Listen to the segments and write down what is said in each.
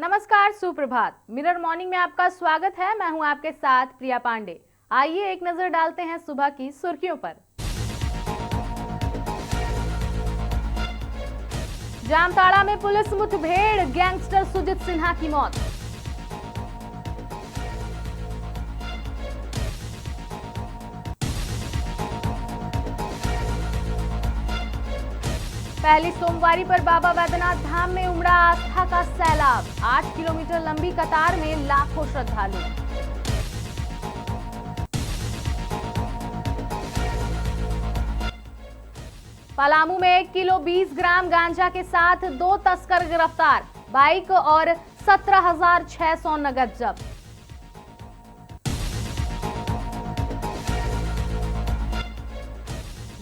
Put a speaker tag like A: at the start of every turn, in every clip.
A: नमस्कार, सुप्रभात। Mirror morning में आपका स्वागत है। मैं हूं आपके साथ प्रिया पांडे। आइए एक नजर डालते हैं सुबह की सुर्खियों पर। जामताड़ा में पुलिस मुठभेड़, गैंगस्टर सुजीत सिन्हा की मौत। पहली सोमवारी पर बाबा वैद्यनाथ धाम में उमड़ा आस्था का सैलाब। 8 किलोमीटर लंबी कतार में लाखों श्रद्धालु। पलामू में 1 किलो 20 ग्राम गांजा के साथ 2 तस्कर गिरफ्तार। बाइक और 17,600 नगद जब्त।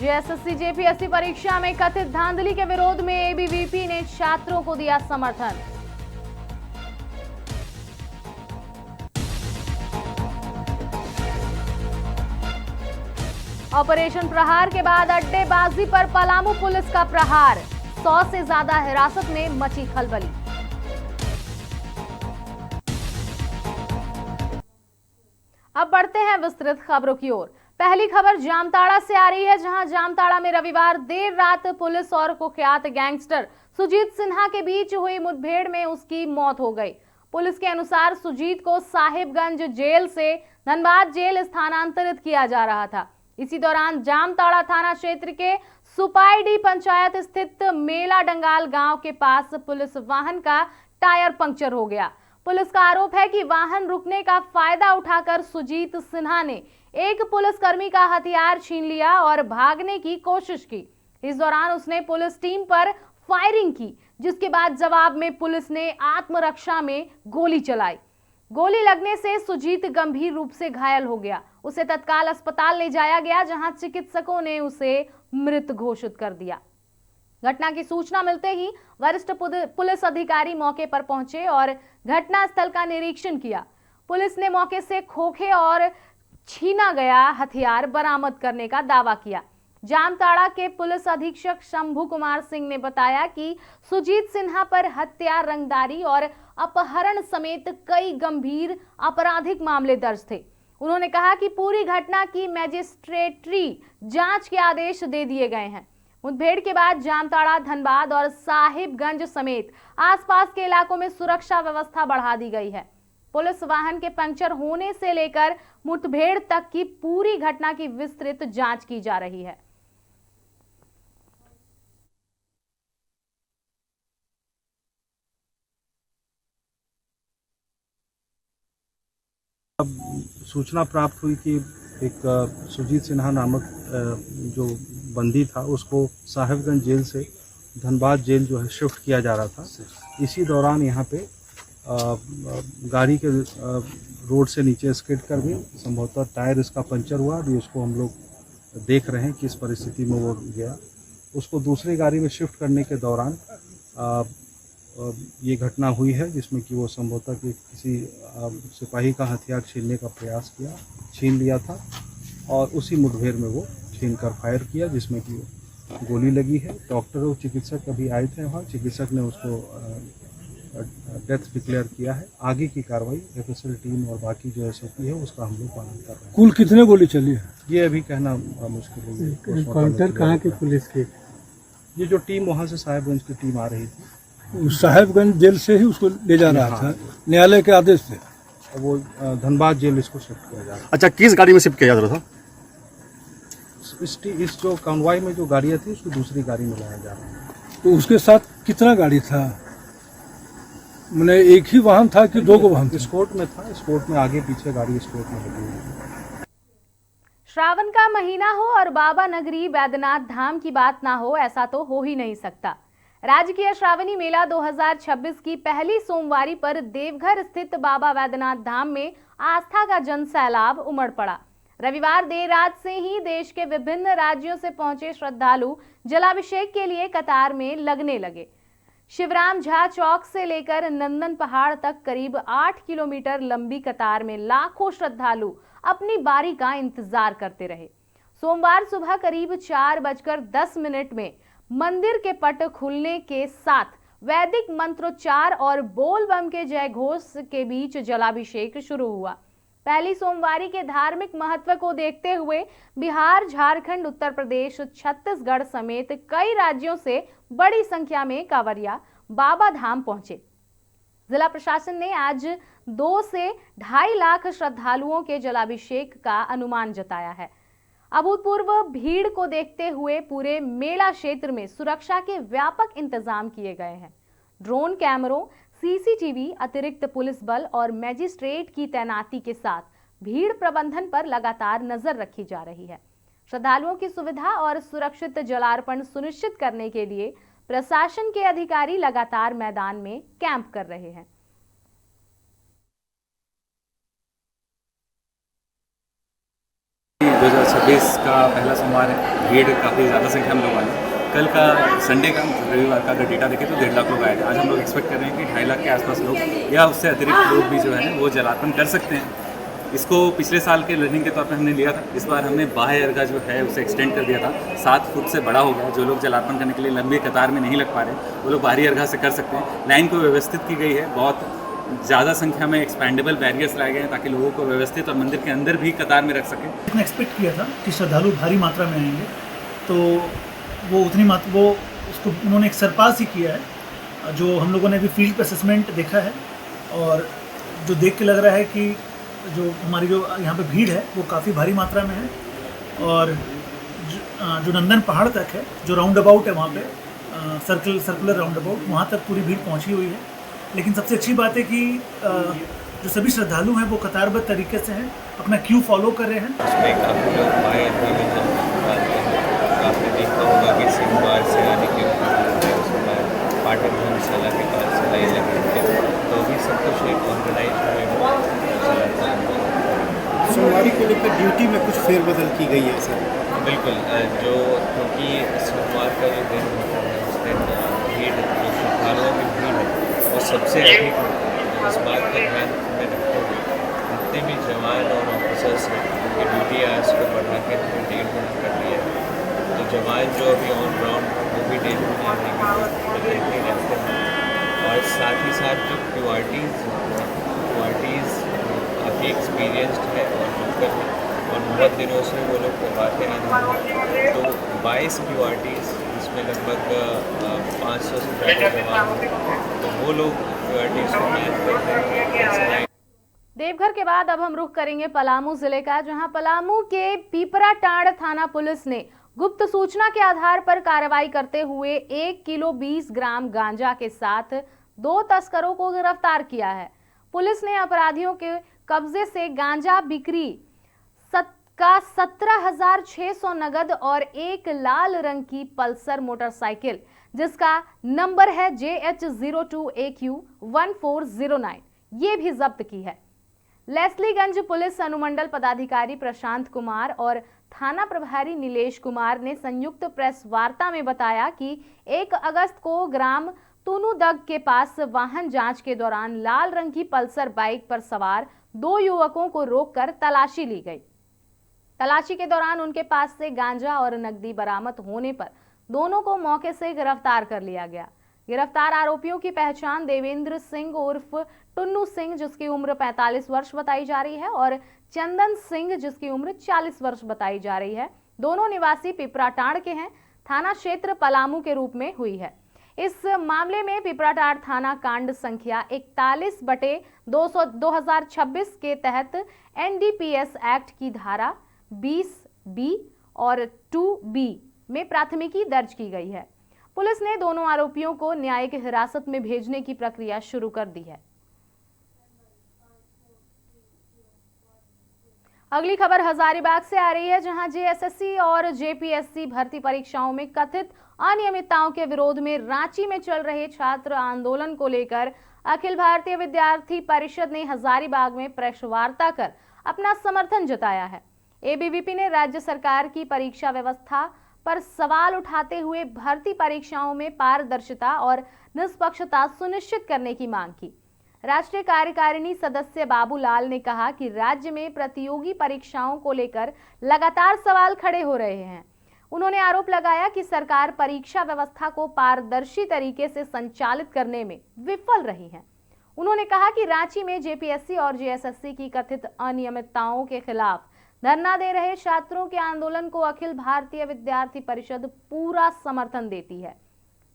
A: जेएसएससी जेपीएससी परीक्षा में कथित धांधली के विरोध में एबीवीपी ने छात्रों को दिया समर्थन। ऑपरेशन प्रहार के बाद अड्डेबाजी पर पलामू पुलिस का प्रहार। 100 से ज्यादा हिरासत में मची खलबली। अब बढ़ते हैं विस्तृत खबरों की ओर। पहली खबर जामताड़ा से आ रही है, जहां जामताड़ा में रविवार देर रात पुलिस और कुख्यात गैंगस्टर सुजीत सिन्हा के बीच हुई मुठभेड़ में उसकी मौत हो गई। पुलिस के अनुसार सुजीत को साहिबगंज जेल से धनबाद जेल स्थानांतरित किया जा रहा था। इसी दौरान जामताड़ा थाना क्षेत्र के सुपाईडी पंचायत स्थित मेला डंगाल गांव के पास पुलिस वाहन का टायर पंक्चर हो गया। पुलिस का आरोप है कि वाहन रुकने का फायदा उठाकर सुजीत सिन्हा ने एक पुलिसकर्मी का हथियार छीन लिया और भागने की कोशिश की। इस दौरान उसने पुलिस टीम पर फायरिंग की, जिसके बाद जवाब में पुलिस ने आत्मरक्षा में गोली चलाई। गोली लगने से सुजीत गंभीर रूप से घायल हो गया। उसे तत्काल अस्पताल ले जाया गया, जहां चिकित्सकों ने उसे मृत घोषित कर दिया। घटना की सूचना मिलते ही वरिष्ठ पुलिस अधिकारी मौके पर पहुंचे और घटनास्थल का निरीक्षण किया। पुलिस ने मौके से खोखे और छीना गया हथियार बरामद करने का दावा किया। जामताड़ा के पुलिस अधीक्षक शंभू कुमार सिंह ने बताया कि सुजीत सिन्हा पर हत्या, रंगदारी और अपहरण समेत कई गंभीर आपराधिक मामले दर्ज थे। उन्होंने कहा कि पूरी घटना की मैजिस्ट्रेटी जांच के आदेश दे दिए गए हैं। मुठभेड़ के बाद जामताड़ा, धनबाद और साहिबगंज समेत आसपास के इलाकों में सुरक्षा व्यवस्था बढ़ा दी गई है। पुलिस वाहन के पंक्चर होने से लेकर मुठभेड़ तक की पूरी घटना की विस्तृत जांच की जा रही है।
B: अब सूचना प्राप्त हुई कि एक सुजीत सिन्हा नामक जो बंदी था, उसको साहिबगंज जेल से धनबाद जेल जो है शिफ्ट किया जा रहा था। इसी दौरान यहाँ पे गाड़ी के रोड से नीचे स्किड कर भी संभवतः टायर इसका पंचर हुआ। अभी उसको हम लोग देख रहे हैं किस परिस्थिति में वो गया। उसको दूसरी गाड़ी में शिफ्ट करने के दौरान ये घटना हुई है, जिसमें कि वो संभवतः कि किसी सिपाही का हथियार छीनने का प्रयास किया, छीन लिया था और उसी मुठभेड़ में वो छीन कर फायर किया, जिसमें कि गोली लगी है। डॉक्टर और चिकित्सक अभी आए थे वहाँ। चिकित्सक ने उसको डेथ डिक्लेयर किया है। आगे की कार्रवाई एफएसएल टीम और बाकी जो एसओपी है उसका हम लोग पालन कर रहे हैं।
C: कुल कितने गोली चली है
B: ये अभी कहना मुश्किल है।
C: काउंटर कहाँ की पुलिस की?
B: ये जो टीम वहाँ से साहिबगंज की टीम आ रही थी,
C: साहिबगंज जेल से ही उसको ले जा रहा था, न्यायालय के आदेश से।
B: वो धनबाद जेल इसको शिफ्ट किया जा रहा है।
D: अच्छा, किस गाड़ी में शिफ्ट किया जा रहा था?
B: इस जो कॉन्वॉय में जो गाड़ियाँ थी उसको दूसरी गाड़ी में लाया जा रहा है।
C: तो उसके साथ कितना गाड़ी था? मैंने एक ही वाहन था कि दो वाहन थे?
B: स्कोर्ट में था। स्कोर्ट में आगे पीछे गाड़ी स्कोर्ट में लगी हुई है।
A: श्रावण का महीना हो और बाबा नगरी वैद्यनाथ धाम की बात ना हो, ऐसा तो हो ही नहीं सकता। राजकीय श्रावणी मेला 2026 की पहली सोमवारी पर देवघर स्थित बाबा वैद्यनाथ धाम में आस्था का जन सैलाब उमड़ पड़ा। रविवार देर रात से ही देश के विभिन्न राज्यों से पहुंचे श्रद्धालु जलाभिषेक के लिए कतार में लगने लगे। शिवराम झा चौक से लेकर नंदन पहाड़ तक करीब 8 किलोमीटर लंबी कतार में लाखों श्रद्धालु अपनी बारी का इंतजार करते रहे। सोमवार सुबह करीब 4:10 में मंदिर के पट खुलने के साथ वैदिक मंत्रोच्चार और बोल बम के जय घोष के बीच जलाभिषेक शुरू हुआ। पहली सोमवारी के धार्मिक महत्व को देखते हुए बिहार, झारखंड, उत्तर प्रदेश, छत्तीसगढ़ समेत कई राज्यों से बड़ी संख्या में कांवरिया बाबा धाम पहुंचे। जिला प्रशासन ने आज 2 से 2.5 लाख श्रद्धालुओं के जलाभिषेक का अनुमान जताया है। अभूतपूर्व भीड़ को देखते हुए पूरे मेला क्षेत्र में सुरक्षा के व्यापक इंतजाम किए गए हैं। ड्रोन कैमरों, सीसीटीवी, अतिरिक्त पुलिस बल और मैजिस्ट्रेट की तैनाती के साथ भीड़ प्रबंधन पर लगातार नजर रखी जा रही है। श्रद्धालुओं की सुविधा और सुरक्षित जलार्पण सुनिश्चित करने के लिए प्रशासन के अधिकारी लगातार मैदान में कैंप कर रहे हैं।
D: का पहला सोमवार है, भीड़ काफ़ी ज़्यादा संख्या में लोग आए। कल का संडे का, रविवार का अगर डेटा देखें तो 1.5 लाख लोग आए थे। आज हम लोग एक्सपेक्ट कर रहे हैं कि 2.5 लाख के आसपास लोग या उससे अतिरिक्त लोग भी जो है वो जलार्पण कर सकते हैं। इसको पिछले साल के लर्निंग के तौर पर हमने लिया था। इस बार हमने बाह्य अर्घा जो है उसे एक्सटेंड कर दिया था, 7 फुट से बड़ा हो गया। जो लोग जलार्पण करने के लिए लंबी कतार में नहीं लग पा रहे वो लोग बाहरी अर्घा से कर सकते हैं। लाइन को व्यवस्थित की गई है, बहुत ज़्यादा संख्या में एक्सपैंडेबल बैरियर्स लाए गए हैं ताकि लोगों को व्यवस्थित और मंदिर के अंदर भी कतार में रख सकें।
E: मैंने एक्सपेक्ट किया था कि श्रद्धालु भारी मात्रा में आएंगे, तो वो उतनी वो उसको उन्होंने एक सरपास ही किया है। जो हम लोगों ने भी फील्ड असेसमेंट देखा है और जो देख के लग रहा है कि जो हमारी जो यहाँ पे भीड़ है वो काफ़ी भारी मात्रा में है। और जो नंदन पहाड़ तक है, जो राउंड अबाउट है वहाँ पे सर्कुलर राउंड अबाउट, वहाँ तक पूरी भीड़ पहुँची हुई है। लेकिन सबसे अच्छी बात है कि जो सभी श्रद्धालु हैं वो कतारबद्ध तरीके से हैं, अपना क्यू फॉलो कर रहे हैं।
F: उसमें काफ़ी लोग बाएँ आपने देखा होगा कि सिंहवार से आने के बाद पाठक धर्मशाला के पास सिलाई लगे थे, तो भी सब कुछ एक ऑर्गेनाइज
G: सोमवारी को लेकर ड्यूटी में कुछ फेरबदल की गई है सर?
F: बिल्कुल, जो क्योंकि सोमवार का जो दिन होता है उस दिन भीड़, जो श्रद्धालुओं की भीड़ है वो सबसे अधिक इस बात का ध्यान में रखते हुए जितने भी जवान और ऑफिसर्स हैं उनकी ड्यूटी आज को बढ़ा के 1.5 गुना कर दिया है। तो जवान जो अभी ऑन ग्राउंड वो भी 1.5 गुना रहेंगे रहते हैं। और साथ ही साथ जो क्यूआरटीज़ काफ़ी एक्सपीरियंसड है और लोकल है और बहुत दिनों से वो लोग करवाते आ रहे हैं। तो 22 क्यूआरटीज़ जिसमें लगभग 500 से ज़्यादा जवान हैं, तो वो लोग क्यूआरटीज़ को मैनेज करते हैं।
A: देवघर के बाद अब हम रुख करेंगे पलामू जिले का, जहां पलामू के पीपराटांड़ थाना पुलिस ने गुप्त सूचना के आधार पर कार्रवाई करते हुए 1 किलो 20 ग्राम गांजा के साथ 2 तस्करों को गिरफ्तार किया है। पुलिस ने अपराधियों के कब्जे से गांजा बिक्री का 17,600 नगद और 1 लाल रंग की पल्सर मोटरसाइकिल जिसका नंबर है JH02AQ1409 ये भी जब्त की है। लेस्लीगंज पुलिस अनुमंडल पदाधिकारी प्रशांत कुमार और थाना प्रभारी नीलेश कुमार ने संयुक्त प्रेस वार्ता में बताया कि 1 अगस्त को ग्राम तुनुदग के पास वाहन जांच के दौरान लाल रंग की पल्सर बाइक पर सवार 2 युवकों को रोककर तलाशी ली गई। तलाशी के दौरान उनके पास से गांजा और नकदी बरामद होने पर दोनों को मौके से गिरफ्तार कर लिया गया। गिरफ्तार आरोपियों की पहचान देवेंद्र सिंह उर्फ टुन्नू सिंह जिसकी उम्र 45 वर्ष बताई जा रही है और चंदन सिंह जिसकी उम्र 40 वर्ष बताई जा रही है। दोनों निवासी पीपराटांड़ के हैं। थाना क्षेत्र पलामू के रूप में हुई है। इस मामले में पीपराटांड़ थाना कांड संख्या 41/2026 के तहत NDPS एक्ट की धारा 20B और 2B में प्राथमिकी दर्ज की गई है। पुलिस ने दोनों आरोपियों को न्यायिक हिरासत में भेजने की प्रक्रिया शुरू कर दी है। अगली खबर हजारीबाग से आ रही है, जहां JSSC और JPSC भर्ती परीक्षाओं में कथित अनियमितताओं के विरोध में रांची में चल रहे छात्र आंदोलन को लेकर अखिल भारतीय विद्यार्थी परिषद ने हजारीबाग में प्रेस वार्ता कर अपना समर्थन जताया है। ABVP ने राज्य सरकार की परीक्षा व्यवस्था पर सवाल उठाते हुए भर्ती परीक्षाओं में पारदर्शिता और निष्पक्षता सुनिश्चित करने की मांग की। राष्ट्रीय कार्यकारिणी सदस्य बाबूलाल ने कहा कि राज्य में प्रतियोगी परीक्षाओं को लेकर लगातार सवाल खड़े हो रहे हैं। उन्होंने आरोप लगाया कि सरकार परीक्षा व्यवस्था को पारदर्शी तरीके से संचालित करने में विफल रही है। उन्होंने कहा कि रांची में जेपीएससी और जेएसएससी की कथित अनियमितताओं के खिलाफ धरना दे रहे छात्रों के आंदोलन को अखिल भारतीय विद्यार्थी परिषद पूरा समर्थन देती है।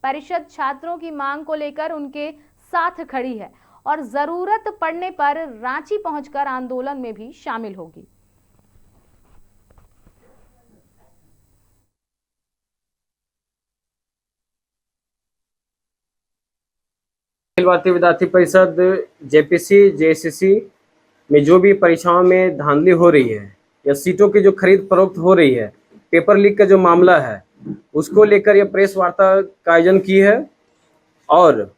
A: परिषद छात्रों की मांग को लेकर उनके साथ खड़ी है और जरूरत पड़ने पर रांची पहुंचकर आंदोलन में भी शामिल होगी।
H: अखिल भारतीय विद्यार्थी परिषद जेपीसी जेएसएससी में जो भी परीक्षाओं में धांधली हो रही है या सीटों की जो खरीद फरोख्त हो रही है, पेपर लीक का जो मामला है, उसको लेकर यह प्रेस वार्ता का आयोजन की है। और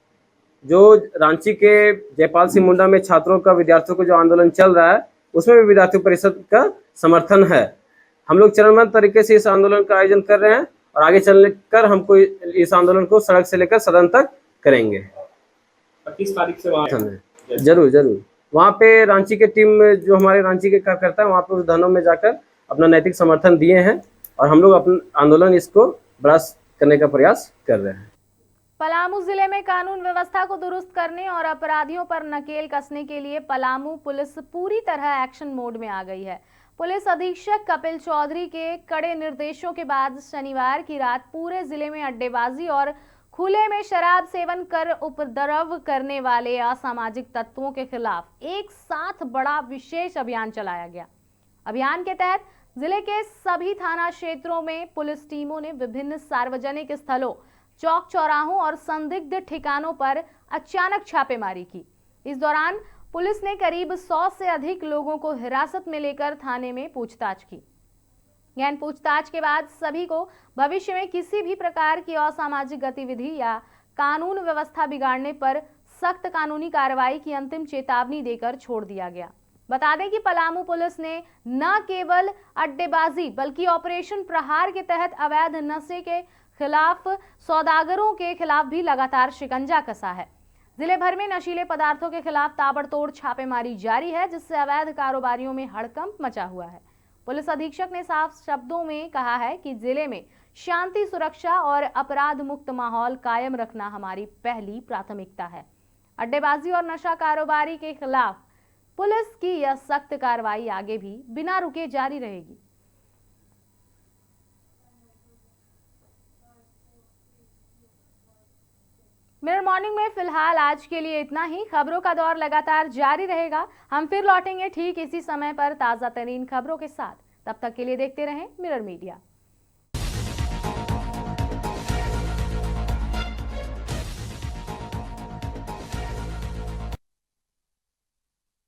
H: जो रांची के जयपाल सिंह मुंडा में छात्रों का, विद्यार्थियों का जो आंदोलन चल रहा है, उसमें भी विद्यार्थी परिषद का समर्थन है। हम लोग चरणबद्ध तरीके से इस आंदोलन का आयोजन कर रहे हैं और आगे चलकर हमको इस आंदोलन को सड़क से लेकर सदन तक करेंगे।
I: 25 तारीख से वहाँ
H: जरूर वहाँ पे रांची के टीम जो हमारे रांची के कार्यकर्ता है, वहाँ पे उस धरनों में जाकर अपना नैतिक समर्थन दिए हैं और हम लोग अपना आंदोलन इसको बड़ा करने का प्रयास कर रहे हैं।
A: पलामू जिले में कानून व्यवस्था को दुरुस्त करने और अपराधियों पर नकेल कसने के लिए पलामू पुलिस पूरी तरह एक्शन मोड में आ गई है। पुलिस अधीक्षक कपिल चौधरी के कड़े निर्देशों के बाद शनिवार की रात पूरे जिले में अड्डेबाजी और खुले में शराब सेवन कर उपद्रव करने वाले असामाजिक तत्वों के खिलाफ एक साथ बड़ा विशेष अभियान चलाया गया। अभियान के तहत जिले के सभी थाना क्षेत्रों में पुलिस टीमों ने विभिन्न सार्वजनिक स्थलों, चौक चौराहों और संदिग्ध ठिकानों पर अचानक छापेमारी की। इस दौरान पुलिस ने करीब 100 से अधिक लोगों को हिरासत में लेकर थाने में पूछताछ की। गहन पूछताछ के बाद सभी को भविष्य में किसी भी प्रकार की असामाजिक गतिविधि या कानून व्यवस्था बिगाड़ने पर सख्त कानूनी कार्रवाई की अंतिम चेतावनी देकर छोड़ दिया गया। बता दें कि पलामू पुलिस ने न केवल अड्डेबाजी बल्कि ऑपरेशन प्रहार के तहत अवैध नशे के खिलाफ सौदागरों के खिलाफ भी लगातार शिकंजा कसा है। जिले भर में नशीले पदार्थों के खिलाफ ताबड़तोड़ छापेमारी जारी है, जिससे अवैध कारोबारियों में हड़कंप मचा हुआ है। पुलिस अधीक्षक ने साफ शब्दों में कहा है कि जिले में शांति, सुरक्षा और अपराध मुक्त माहौल कायम रखना हमारी पहली प्राथमिकता है। अड्डेबाजी और नशा कारोबारी के खिलाफ पुलिस की यह सख्त कार्रवाई आगे भी बिना रुके जारी रहेगी। मिरर मॉर्निंग में फिलहाल आज के लिए इतना ही। खबरों का दौर लगातार जारी रहेगा। हम फिर लौटेंगे ठीक इसी समय पर ताजा तरीन खबरों के साथ। तब तक के लिए देखते रहें मिरर मीडिया।